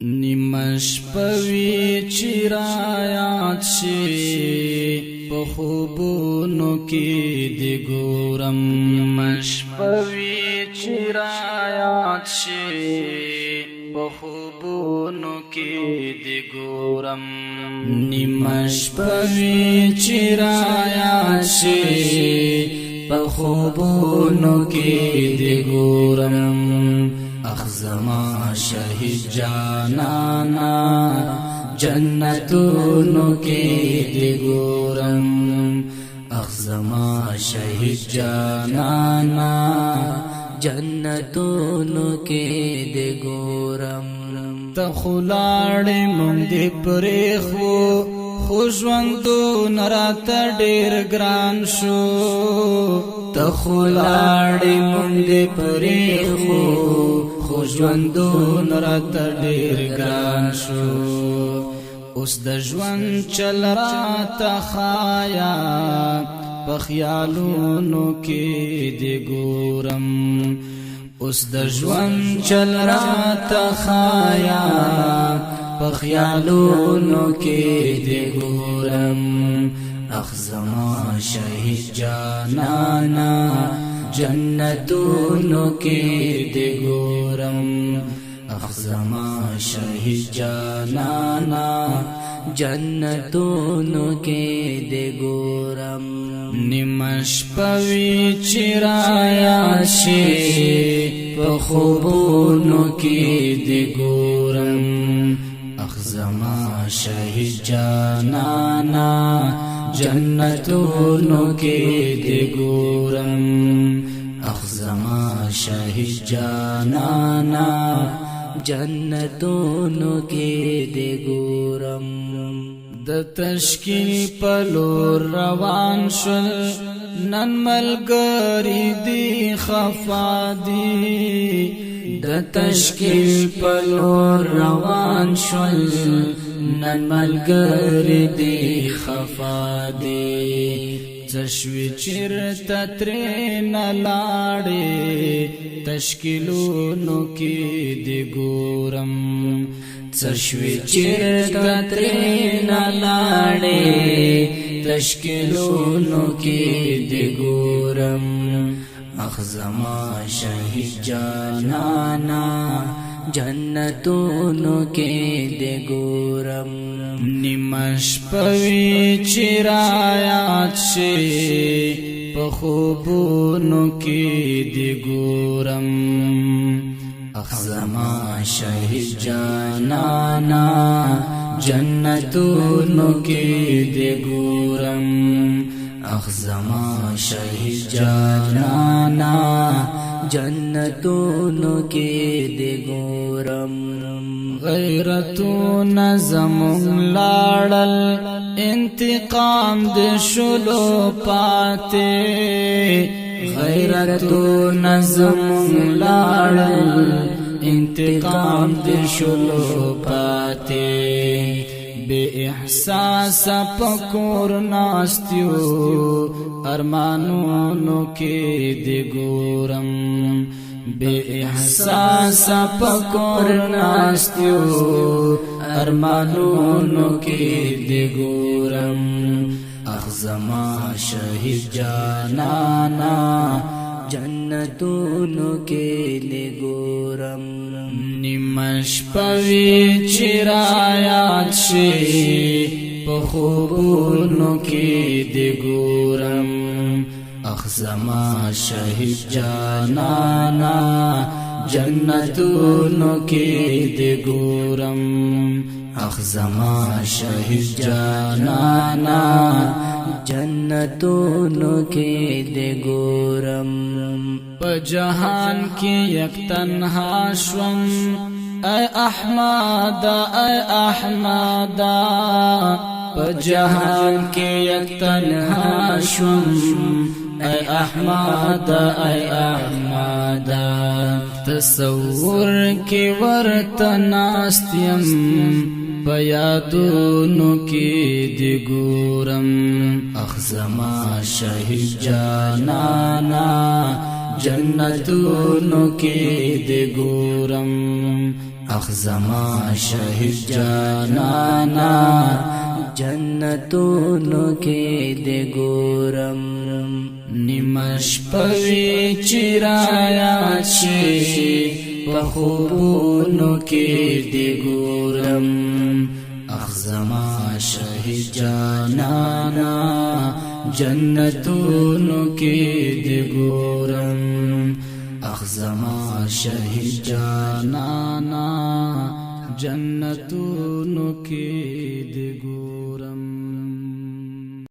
نیمش پوی چرایات شي په خوبونو کې دی ګورم نیمش پوی چرایات شي په خوبونو کې دی ګورم نیمش پوی چرایات شي په خوبونو کې دی ګورم اخ زما شهید جانانا جنتونو کې دی ګورم اخ زما شهید جانانا جنتونو کې دی ګورم ته خلاړې مونږ دې پرېښو خو ژوندون راته ډېر ګران شو ته خلاړې مونږ دې پرېښو خو ژوندون راته ډېر ګران شو اوس د ژوند چل راته ښایه په خیالونو کې دې ګورم اوس د ژوند چل راته ښایه په خیالونو کې دې ګورم اخ زما شهید جانانا جنتونو کې دې ګورم اخ زما شهید جانانا جنتونو کې دې ګورم نیمش پوی چرایات شي په خوبونو کې دې ګورم اخ زما شهید جانانا جنتونو کې دې ګورم اخ زما شهید جانانا جنتونو کې دې ګورم د تشکیل په لور روان شول نن ملګری دی خفا دی د تشکیل په لور روان شول نن ملګری دی خفا دی تشوی چرته ترې نه لاړې تشکیلونو کې دې ګورم تشوی چرته ترې نه لاړې تشکیلونو کې دې ګورم اخ زما شهید جانانا جنتونو کې دې ګورم نیمش پوی چرایات شي په خوبونو کې دې ګورم اخ زما شهید جانانا جنتونو کې دې ګورم اخ زما شهید جانانا جنتونو کې دې ګورم غیرتونه زمونږ لاړل انتقام دې شلو پاتې غیرتونه زمونږ لاړل انتقام دې شلو پاتې بے احساس پکور ناستیو ارمانونو کې دې ګورم بے احساس پکور ناستیو ارمانونو کې دې ګورم اخ زما شهید جانانا جنتونو کې دې ګورم نیمش پوی چرایات شي په خوبونو کې دې ګورم اخ زما شهید جانانا جنتونو کې دې ګورم اخ زما شهید جانانا جنتونو کې دې ګورم په جهان کې یک تنها شوم اے احمد اے احمد په جهان کې یک تنها شوم اے احمد اے احمد تصور کې ورته ناستیم په یادونو کې دې ګورم اخ زما شهید جانانا جنتونو کې دې ګورم اخزما شهید جانانا جنتونو کې دې ګورم نیمش پوی چرایا شي په خوبونو کې دې ګورم اخزما شهید جانانا جنتونو کې دې ګورم اخزما شهید جانانا جنتونو کې دې ګورم